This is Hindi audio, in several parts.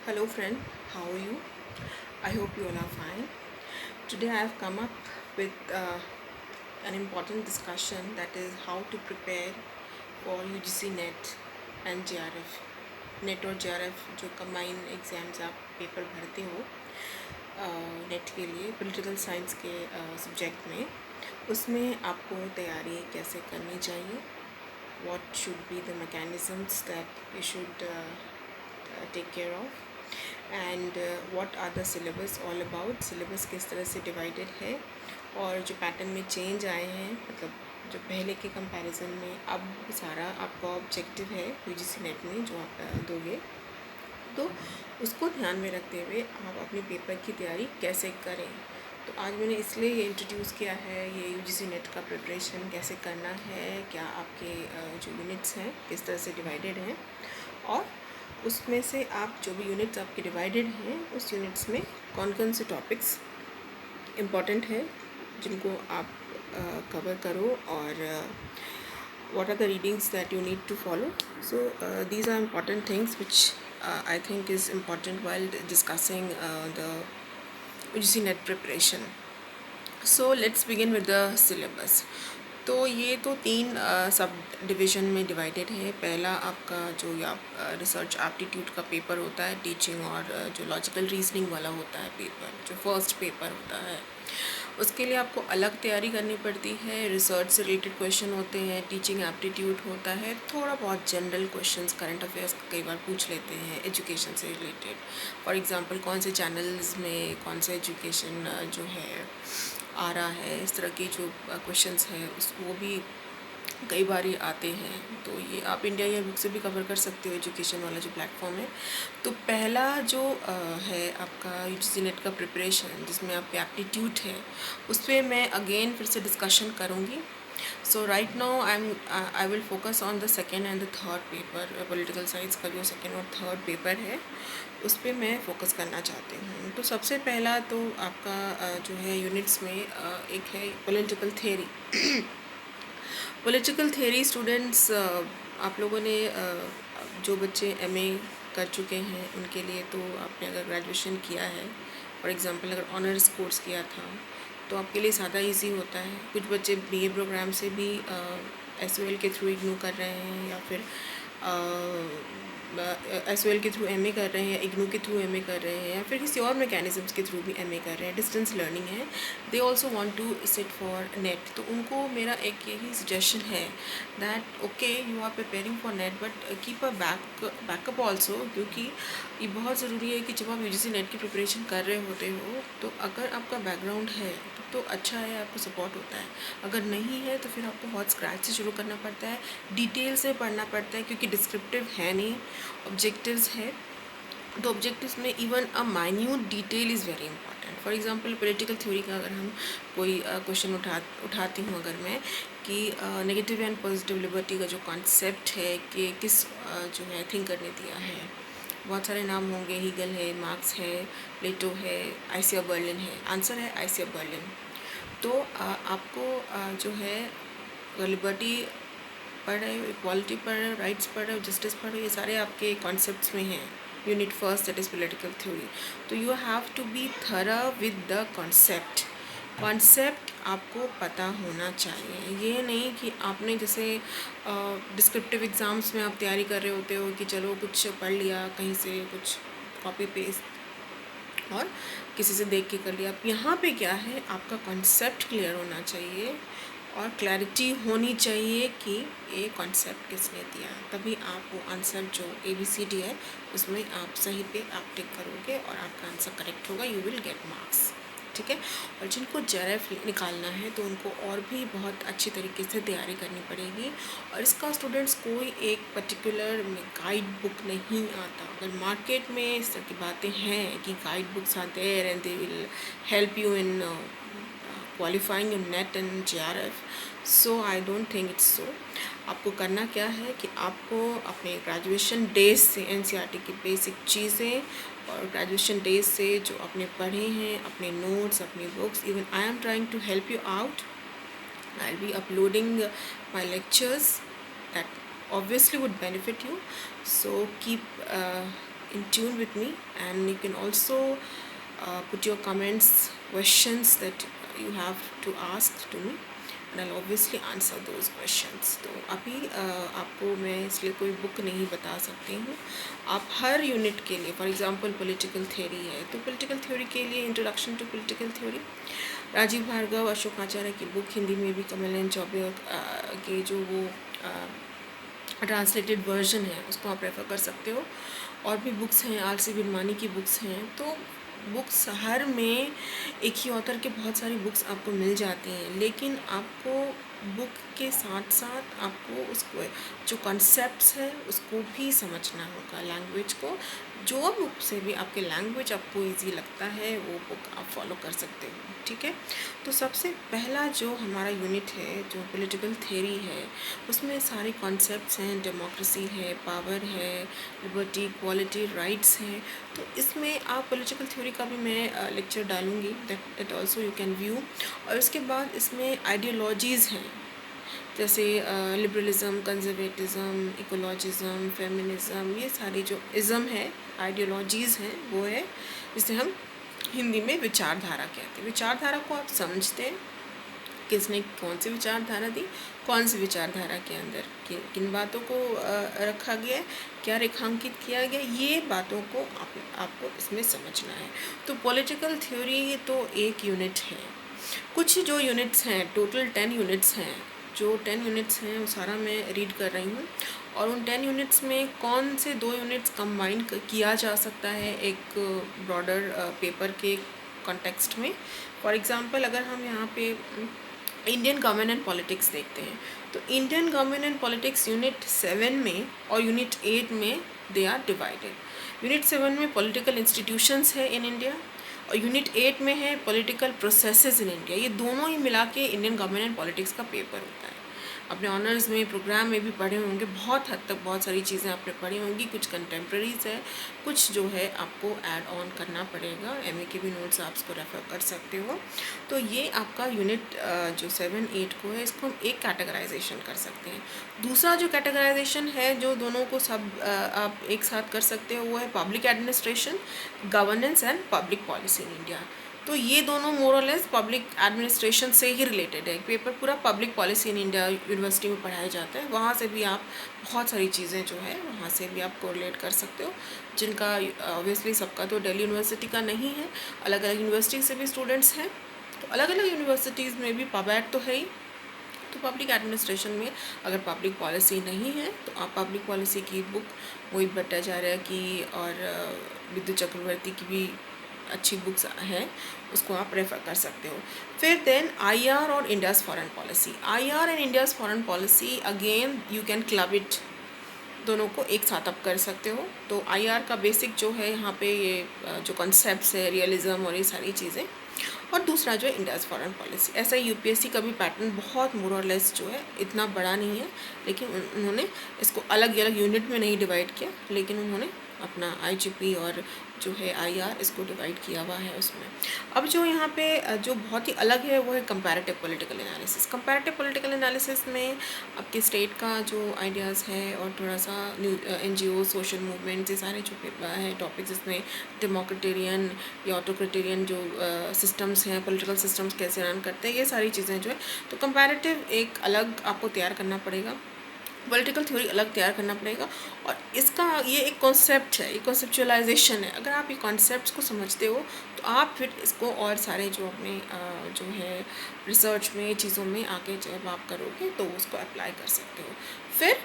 Hello friend, how are you? I hope you all are fine. Today I have come up with an important discussion, that is how to prepare for UGC NET and JRF. Net और JRF जो कंबाइन एग्ज़ाम्स आप पेपर भरते हो नेट के लिए पॉलिटिकल साइंस के सब्जेक्ट में, उसमें आपको तैयारी कैसे करनी चाहिए, what should be the mechanisms that you should take care of, and what are the syllabus all about, syllabus किस तरह से डिवाइडेड है, और जो पैटर्न में चेंज आए हैं, मतलब जो पहले के कंपैरिजन में अब सारा आपका ऑब्जेक्टिव है यूजीसी नेट में जो आप दोगे, तो उसको ध्यान में रखते हुए आप अपने पेपर की तैयारी कैसे करें। तो आज मैंने इसलिए ये इंट्रोड्यूस किया है, ये यूजीसी नेट का प्रिपरेशन कैसे करना है, क्या आपके जो यूनिट्स हैं किस तरह से डिवाइडेड हैं, और उसमें से आप जो भी यूनिट्स आपके डिवाइडेड हैं उस यूनिट्स में कौन कौन से टॉपिक्स इम्पॉर्टेंट है जिनको आप कवर करो, और what are the readings that you need to follow. So these are important things which I think is important while discussing the UGC NET preparation. So let's begin with the syllabus. तो ये तो तीन सब डिवीज़न में डिवाइडेड है। पहला आपका जो या रिसर्च एप्टीट्यूड का पेपर होता है, टीचिंग और जो लॉजिकल रीजनिंग वाला होता है पेपर, जो फर्स्ट पेपर होता है, उसके लिए आपको अलग तैयारी करनी पड़ती है। रिसर्च से रिलेटेड क्वेश्चन होते हैं, टीचिंग एप्टीट्यूड होता है, थोड़ा बहुत जनरल क्वेश्चंस करंट अफेयर्स कई बार पूछ लेते हैं एजुकेशन से रिलेटेड। फॉर एग्जांपल कौन से चैनल्स में कौन सा एजुकेशन जो है आ रहा है, इस तरह की जो क्वेश्चंस हैं उस वो भी कई बार ही आते हैं। तो ये आप इंडिया या बुक से भी कवर कर सकते हो, एजुकेशन वाला जो प्लेटफॉर्म है। तो पहला जो है आपका यूजीसी नेट का प्रिपरेशन, जिसमें आपके एप्टीट्यूड है, उस पर मैं अगेन फिर से डिस्कशन करूँगी। So right now I will focus on the second and the third paper. Political science का जो सेकेंड और थर्ड पेपर है उस पर मैं फोकस करना चाहती हूँ। तो सबसे पहला तो आपका जो है यूनिट्स में एक है political theory. Political theory students, आप लोगों ने जो बच्चे एमए कर चुके हैं उनके लिए, तो आपने अगर ग्रेजुएशन किया है, फॉर एग्जांपल अगर ऑनर्स कोर्स किया था, तो आपके लिए ज़्यादा इजी होता है। कुछ बच्चे बीए प्रोग्राम से भी एसओएल के थ्रू इग्नू कर रहे हैं, या फिर एसओएल के थ्रू एमए कर रहे हैं, इग्नू के थ्रू एमए कर रहे हैं, या फिर किसी और मैकेनिज़म्स के थ्रू भी एमए कर रहे हैं, डिस्टेंस लर्निंग है, they also want to sit for NET. तो उनको मेरा एक यही सजेशन है that okay you are preparing for NET, but keep a backup also, क्योंकि ये बहुत ज़रूरी है कि जब आप यूजीसी नेट की प्रिपरेशन कर रहे होते हो, तो अगर आपका बैकग्राउंड है तो अच्छा है, आपको सपोर्ट होता है। अगर नहीं है तो फिर आपको बहुत स्क्रैच से शुरू करना पड़ता है, डिटेल से पढ़ना पड़ता है, क्योंकि डिस्क्रिप्टिव है नहीं, ऑब्जेक्टिव्स है। तो ऑब्जेक्टिव्स में even a minute detail is very important. For example political theory का अगर हम कोई क्वेश्चन उठाती हूँ अगर मैं, कि नेगेटिव एंड पॉजिटिव लिबर्टी का जो कॉन्सेप्ट है कि किस जो है थिंक करने दिया है, बहुत सारे नाम होंगे, हीगल है, मार्क्स है, प्लेटो है, आइसिया बर्लिन है। आंसर है आइसिया बर्लिन। तो आपको जो है लिबर्टी पढ़ रहे हो, इक्वालिटी पढ़ रहे हो, राइट्स पढ़ रहे हो, जस्टिस पढ़ रहे हो, ये सारे आपके कॉन्सेप्ट्स में हैं। Unit first that is political theory. तो यू हैव टू बी थरा विद द कॉन्सेप्ट। कॉन्सेप्ट आपको पता होना चाहिए। ये नहीं कि आपने जैसे डिस्क्रिप्टिव एग्ज़ाम्स में आप तैयारी कर रहे होते हो कि चलो कुछ पढ़ लिया कहीं से, कुछ कॉपी पेस्ट और किसी से देख के कर लिया। यहाँ पे क्या है, आपका कॉन्सेप्ट क्लियर होना चाहिए और क्लैरिटी होनी चाहिए कि ये कॉन्सेप्ट किसने दिया, तभी आप वो आंसर जो ABCD है उसमें आप सही पे आप टिक करोगे और आपका आंसर करेक्ट होगा, यू विल गेट मार्क्स। ठीक है। और जिनको JRF निकालना है तो उनको और भी बहुत अच्छी तरीके से तैयारी करनी पड़ेगी। और इसका स्टूडेंट्स कोई एक पर्टिकुलर गाइड बुक नहीं आता। अगर मार्केट में इस तरह की बातें हैं कि guide books are there and they will help you in qualifying in NET and JRF, so I don't think it's so. आपको करना क्या है कि आपको अपने ग्रेजुएशन डेज से NCERT की बेसिक चीज़ें और ग्रेजुएशन डेज से जो आपने पढ़े हैं, अपने नोट्स, अपनी books, even I am trying to help you out. I will be uploading my lectures that obviously would benefit you, so keep in tune with me, and you can also put your comments, questions that you have to ask to me, and I'll obviously answer those questions. तो अभी आपको मैं इसलिए कोई बुक नहीं बता सकती हूँ. आप हर यूनिट के लिए, फॉर एग्जांपल पॉलिटिकल थ्योरी है तो पॉलिटिकल थ्योरी के लिए introduction to political theory Rajeev Bhargava, Ashok Acharya की बुक, हिंदी में भी कमल चौबे के जो वो ट्रांसलेटेड वर्जन है उसको आप रेफ़र कर सकते हो. और भी बुक्स हैं, आर.सी. बिरमानी की बुक्स हैं. तो बुक्स हर में एक ही ऑथर के बहुत सारी बुक्स आपको मिल जाती हैं, लेकिन आपको बुक के साथ साथ आपको उसको जो कॉन्सेप्ट्स है उसको भी समझना होगा, लैंग्वेज को. जो बुक से भी आपके लैंग्वेज आपको इजी लगता है वो बुक आप फॉलो कर सकते हो. ठीक है. तो सबसे पहला जो हमारा यूनिट है जो पॉलिटिकल थ्योरी है उसमें सारे कॉन्सेप्ट्स हैं, डेमोक्रेसी है, पावर है, लिबर्टी, इक्वालिटी, राइट्स हैं. तो इसमें आप पॉलिटिकल थ्योरी का भी मैं लेक्चर डालूँगी, that also you can view. और उसके बाद इसमें आइडियोलॉजीज़ हैं जैसे लिबरलिज़म, कंजर्वेटिज़म, इकोलॉजिज़म, फेमिनिज़म, ये सारी जो इज़म है, आइडियोलॉजीज़ हैं, वो है जिसे हम हिंदी में विचारधारा कहते हैं. विचारधारा को आप समझते हैं किसने कौन सी विचारधारा दी, कौन सी विचारधारा के अंदर किन बातों को रखा गया है, क्या रेखांकित किया गया, ये बातों को आपको इसमें समझना है. तो पॉलिटिकल थ्योरी तो एक यूनिट है. कुछ जो यूनिट्स हैं, टोटल 10 यूनिट्स हैं. जो 10 यूनिट्स हैं वो सारा मैं रीड कर रही हूँ, और उन 10 यूनिट्स में कौन से 2 यूनिट्स कंबाइन किया जा सकता है एक ब्रॉडर पेपर के कॉन्टेक्स्ट में. फॉर एग्जांपल अगर हम यहाँ पे इंडियन गवर्नमेंट एंड पॉलिटिक्स देखते हैं तो Indian government and politics unit 7 में और यूनिट 8 में दे आर डिवाइडेड. यूनिट 7 में पॉलिटिकल इंस्टीट्यूशंस है इन इंडिया, और यूनिट 8 में है पॉलिटिकल प्रोसेसेस इन इंडिया. ये दोनों ही मिला के इंडियन गवर्नमेंट एंड पॉलिटिक्स का पेपर होता है. अपने ऑनर्स में, प्रोग्राम में भी पढ़े होंगे, बहुत हद तक बहुत सारी चीज़ें आपने पढ़ी होंगी. कुछ कंटेम्प्रेरीज है, कुछ जो है आपको ऐड ऑन करना पड़ेगा. एमए के भी नोट्स आप इसको रेफ़र कर सकते हो. तो ये आपका यूनिट जो 7-8 को है, इसको हम एक कैटेगराइजेशन कर सकते हैं. दूसरा जो कैटेगराइजेशन है जो दोनों को सब आप एक साथ कर सकते हो वो है public administration, governance and public policy in India. तो ये दोनों मोर और लेस पब्लिक एडमिनिस्ट्रेशन से ही रिलेटेड है. पेपर पूरा public policy in India university में पढ़ाया जाता है. वहाँ से भी आप बहुत सारी चीज़ें जो है वहाँ से भी आप कोरिलेट कर सकते हो, जिनका ऑब्वियसली सबका तो दिल्ली यूनिवर्सिटी का नहीं है, अलग अलग यूनिवर्सिटी से भी स्टूडेंट्स हैं. तो अलग अलग यूनिवर्सिटीज़ में भी पबैट तो है ही. तो पब्लिक एडमिनिस्ट्रेशन में अगर पब्लिक पॉलिसी नहीं है तो आप पब्लिक पॉलिसी की बुक मोहित भट्टाचार्य की और विद्युत चक्रवर्ती की भी अच्छी बुक्स हैं, उसको आप रेफ़र कर सकते हो. फिर देन आईआर और India's foreign policy. IR and India's foreign policy again you can club it, दोनों को एक साथ आप कर सकते हो. तो आईआर का बेसिक जो है यहाँ पे ये जो कॉन्सेप्ट्स है, रियलिज़म और ये सारी चीज़ें, और दूसरा जो है इंडियाज़ फॉरेन पॉलिसी. ऐसा यूपीएससी का भी पैटर्न बहुत मोर और लेस जो है इतना बड़ा नहीं है, लेकिन उन्होंने इसको अलग अलग यूनिट में नहीं डिवाइड किया, लेकिन उन्होंने अपना आईजीपी और जो है आईआर इसको डिवाइड किया हुआ है उसमें. अब जो यहाँ पे जो बहुत ही अलग है वो है comparative political analysis. Comparative political analysis में आपके स्टेट का जो आइडियाज़ है और थोड़ा सा एनजीओ, सोशल मूवमेंट्स, ये सारे जो है टॉपिक्स, इसमें डेमोक्रेटेरियन या ऑटोक्रेटेरियन जो सिस्टम्स हैं, पॉलिटिकल सिस्टम्स कैसे रन करते हैं, ये सारी चीज़ें जो है. तो कंपैरेटिव एक अलग आपको तैयार करना पड़ेगा, पॉलिटिकल थ्योरी अलग तैयार करना पड़ेगा. और इसका ये एक कॉन्सेप्ट है, ये कॉन्सेप्चुअलाइजेशन है. अगर आप ये कॉन्सेप्ट्स को समझते हो तो आप फिर इसको और सारे जो अपने जो है रिसर्च में, चीज़ों में आगे जब आप करोगे तो उसको अप्लाई कर सकते हो. फिर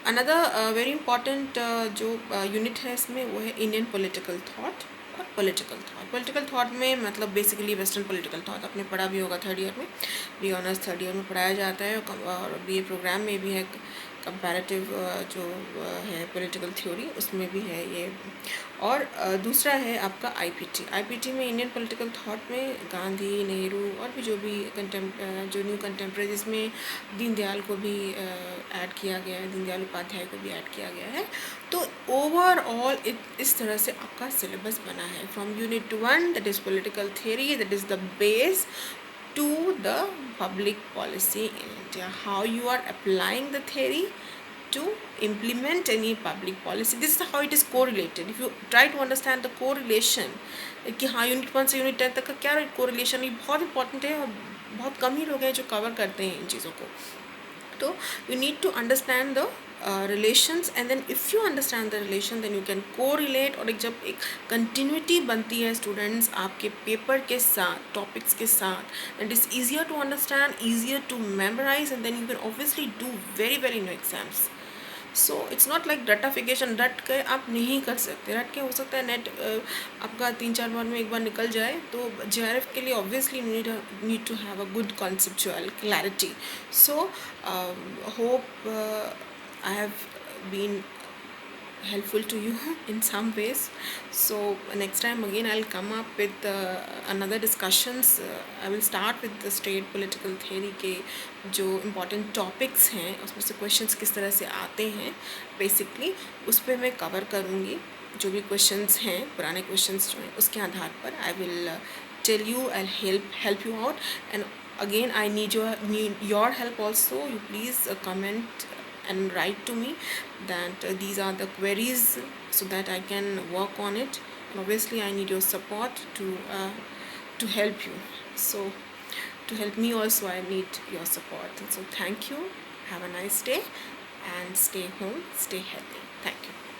अनदर वेरी इंपॉर्टेंट जो यूनिट है इसमें वो है इंडियन पॉलिटिकल थॉट और पॉलिटिकल थॉट. पॉलिटिकल थॉट में मतलब बेसिकली वेस्टर्न पॉलिटिकल थॉट आपने पढ़ा भी होगा थर्ड ईयर में, बी ऑनर्स थर्ड ईयर में पढ़ाया जाता है, और बी ए प्रोग्राम में भी है कंपैरेटिव जो है पॉलिटिकल थ्योरी, उसमें भी है ये. और दूसरा है आपका आईपीटी. आईपीटी में इंडियन पॉलिटिकल थॉट में गांधी, नेहरू और भी जो भी जो न्यू कंटेम्प्रेरी, जिसमें दीनदयाल को भी ऐड किया गया है, दीनदयाल उपाध्याय को भी ऐड किया गया है. तो ओवरऑल इस तरह से आपका सिलेबस बना है. From unit 1 that is political theory, that is the base, to the public policy in India, how you are applying the theory to implement any public policy. This is how it is correlated. If you try to understand the correlation कि हाँ यूनिट 1 से यूनिट 10 तक का क्या correlation, ये बहुत important है और बहुत कम ही लोग हैं जो cover करते हैं इन चीज़ों को. तो you need to understand the relations, and then if you understand the relation then you can correlate. और एक जब एक continuity बनती है students आपके paper के साथ, topics के साथ, and it's easier to understand, easier to memorize, and then you can obviously do very well in your exams. So it's not like ratification. रट के आप नहीं कर सकते. रट के हो सकता है नेट आपका 3-4 बार में एक बार निकल जाए. तो JRF के लिए obviously need to have a good conceptual clarity. So hope I have been helpful to you in some ways. So next time again I'll come up with another discussions. I will start with the state political theory के जो important topics हैं उसमें से questions किस तरह से आते हैं basically उस पर मैं cover करूँगी. जो भी questions हैं पुराने questions जो हैं उसके आधार पर I will tell you, I'll help you out. And again I need your help also. You please comment and write to me that these are the queries so that I can work on it. And obviously I need your support to help you. So to help me also I need your support. So thank you. Have a nice day and stay home, stay healthy. Thank you.